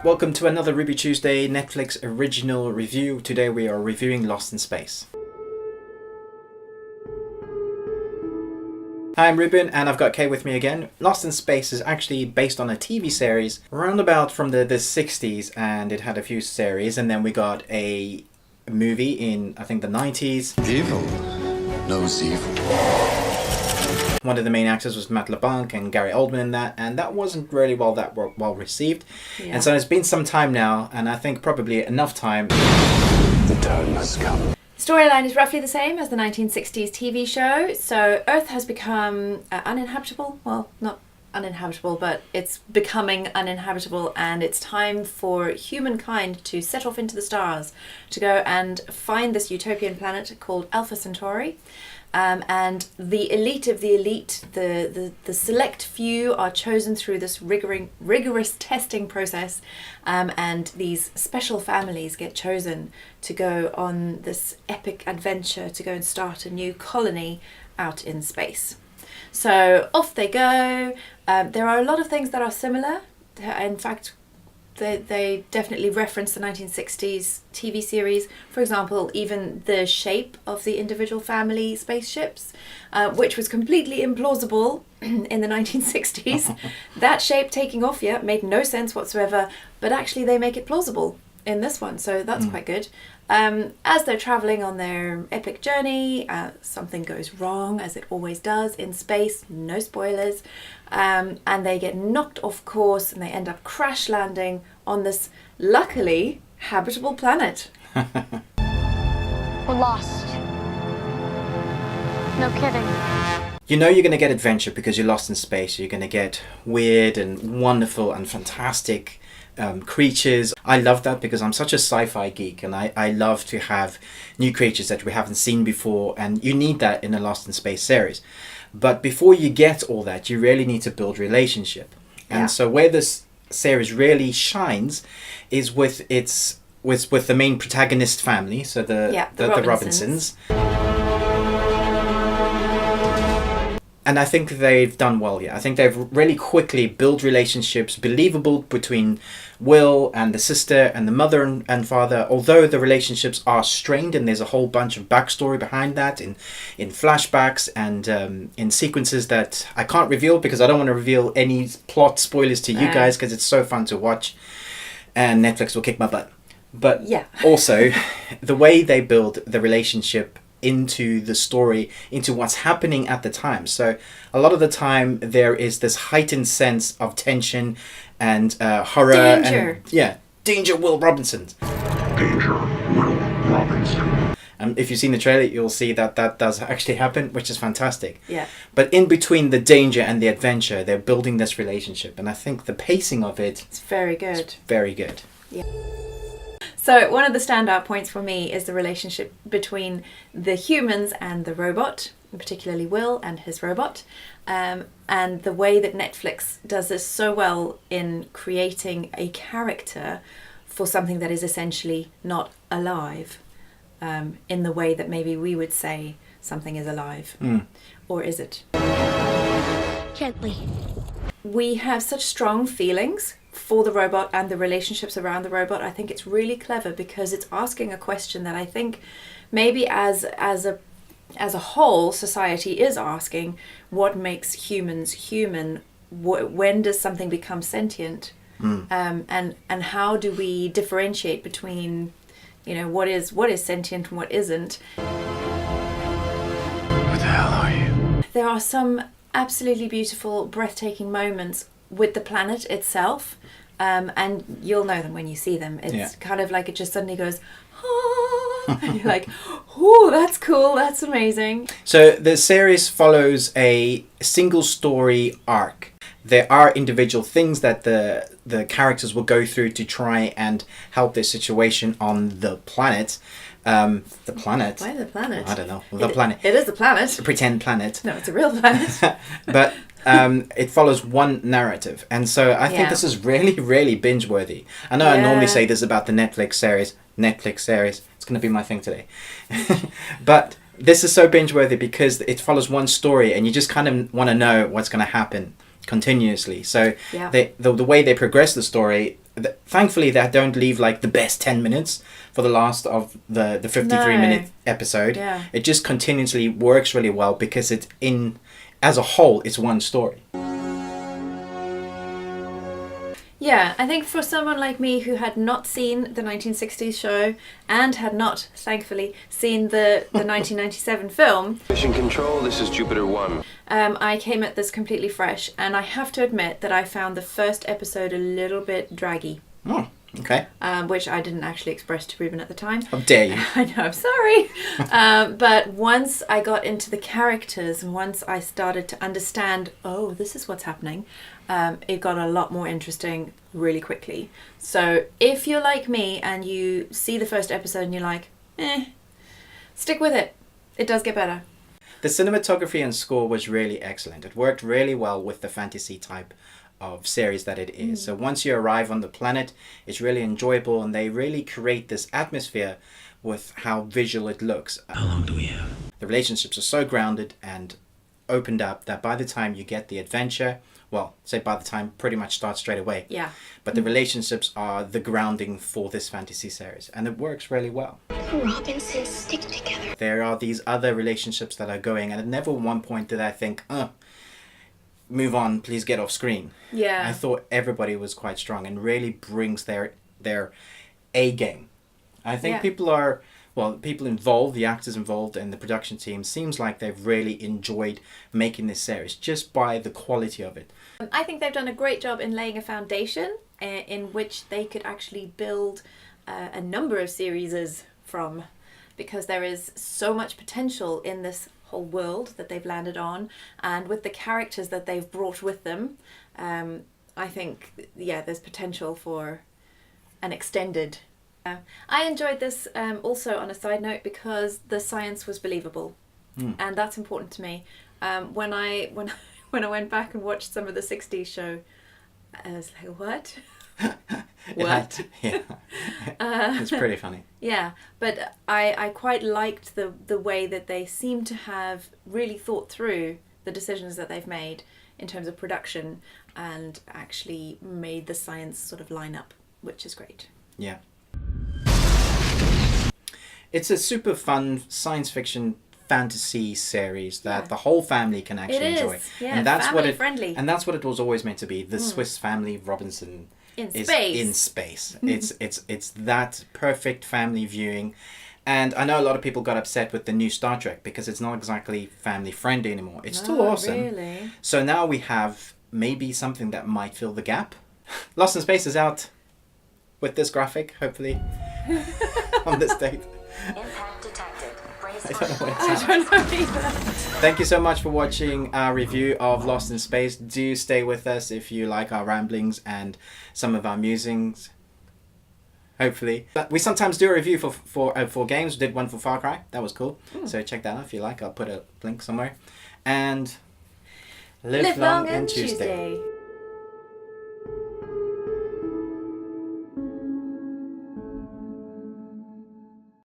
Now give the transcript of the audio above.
Welcome to another Ruby Tuesday Netflix original review. Today we are reviewing Lost in Space. Hi, I'm Ruben and I've got Kay with me again. Lost in Space is actually based on a TV series around about from the 60s, and it had a few series, and then we got a movie in, I think, the 90s. Evil knows evil. One of the main actors was Matt LeBlanc and Gary Oldman in that, and that wasn't really well received. Yeah. And so it's been some time now, and I think probably enough time. The time has come. Storyline is roughly the same as the 1960s TV show. So Earth has become uninhabitable. Well, not uninhabitable, but it's becoming uninhabitable, and it's time for humankind to set off into the stars to go and find this utopian planet called Alpha Centauri. And the elite of the elite, the select few, are chosen through this rigorous testing process, and these special families get chosen to go on this epic adventure to go and start a new colony out in space. So off they go. There are a lot of things that are similar. In fact, they definitely reference the 1960s TV series. For example, even the shape of the individual family spaceships, which was completely implausible in the 1960s. That shape taking off, made no sense whatsoever, but actually they make it plausible in this one, so that's quite good. As they're traveling on their epic journey, something goes wrong, as it always does in space, no spoilers, and they get knocked off course and they end up crash landing on this luckily habitable planet. We're lost. No kidding. You know you're going to get adventure because you're lost in space. You're going to get weird and wonderful and fantastic creatures. I love that because I'm such a sci-fi geek, and I love to have new creatures that we haven't seen before, and you need that in a Lost in Space series. But before you get all that, you really need to build relationship. And so where this series really shines is with the main protagonist family, so the Robinsons. And I think they've done well here. I think they've really quickly built relationships believable between Will and the sister and the mother and father, although the relationships are strained, and there's a whole bunch of backstory behind that in flashbacks and in sequences that I can't reveal because I don't want to reveal any plot spoilers to you guys because it's so fun to watch and Netflix will kick my butt. But also the way they build the relationship into the story, into what's happening at the time. So a lot of the time there is this heightened sense of tension and horror. Danger. And danger, Will Robinson. Danger, Will Robinson. And if you've seen the trailer, you'll see that does actually happen, which is fantastic. Yeah. But in between the danger and the adventure, they're building this relationship, and I think the pacing of it's very good. It's very good. Yeah. So one of the standout points for me is the relationship between the humans and the robot, particularly Will and his robot, and the way that Netflix does this so well in creating a character for something that is essentially not alive, in the way that maybe we would say something is alive. Or is it? Gently. We have such strong feelings for the robot and the relationships around the robot. I think it's really clever because it's asking a question that I think maybe as a whole society is asking: what makes humans human? When does something become sentient? And how do we differentiate between, what is sentient and what isn't? Who the hell are you? There are some absolutely beautiful, breathtaking moments with the planet itself, and you'll know them when you see them. It's kind of like it just suddenly goes, ah, and you're like, oh, that's cool, that's amazing. So the series follows a single story arc. There are individual things that the characters will go through to try and help their situation on the planet. The planet. Why the planet? I don't know. The planet. It is the planet. A pretend planet. No, it's a real planet. But it follows one narrative, and so I think this is really, really binge worthy. I know I normally say this about the Netflix series. It's going to be my thing today. But this is so binge worthy because it follows one story, and you just kind of want to know what's going to happen continuously. So the way they progress the story thankfully they don't leave like the best 10 minutes for the last of the 53-minute episode. Yeah. It just continuously works really well because as a whole, it's one story. Yeah, I think for someone like me who had not seen the 1960s show and had not, thankfully, seen the 1997 film, Mission Control, this is Jupiter 1. I came at this completely fresh, and I have to admit that I found the first episode a little bit draggy. Oh, okay. Which I didn't actually express to Ruben at the time. How dare you? I know, I'm sorry. But once I got into the characters and once I started to understand, oh, this is what's happening, it got a lot more interesting really quickly. So if you're like me and you see the first episode and you're like, stick with it. It does get better. The cinematography and score was really excellent. It worked really well with the fantasy type of series that it is. So once you arrive on the planet, it's really enjoyable, and they really create this atmosphere with how visual it looks. How long do we have? The relationships are so grounded and opened up that by the time you get the adventure, well, say by the time pretty much starts straight away. Yeah. But the relationships are the grounding for this fantasy series, and it works really well. Robinsons stick together. There are these other relationships that are going, and at never one point did I think, move on, please get off screen. Yeah. I thought everybody was quite strong and really brings their A game. I think people involved, the actors involved and the production team, seems like they've really enjoyed making this series just by the quality of it. I think they've done a great job in laying a foundation in which they could actually build a number of series from, because there is so much potential in this whole world that they've landed on, and with the characters that they've brought with them, I think there's potential for an extended. I enjoyed this also on a side note because the science was believable, and that's important to me. When I went back and watched some of the 60s show, I was like, what? What? It's pretty funny. Yeah, but I quite liked the way that they seem to have really thought through the decisions that they've made in terms of production and actually made the science sort of line up, which is great. Yeah. It's a super fun science fiction fantasy series that the whole family can actually enjoy. Yeah, and that's family friendly. And that's what it was always meant to be. The Swiss Family Robinson In is space. in space. It's that perfect family viewing. And I know a lot of people got upset with the new Star Trek because it's not exactly family friendly anymore. It's still awesome. Really? So now we have maybe something that might fill the gap. Lost in Space is out with this graphic, hopefully, on this date. Impact detected. Brace I for don't know what it's at. Thank you so much for watching our review of Lost in Space. Do stay with us if you like our ramblings and some of our musings. Hopefully. But we sometimes do a review for games. We did one for Far Cry. That was cool. So check that out if you like. I'll put a link somewhere. And live long and Tuesday.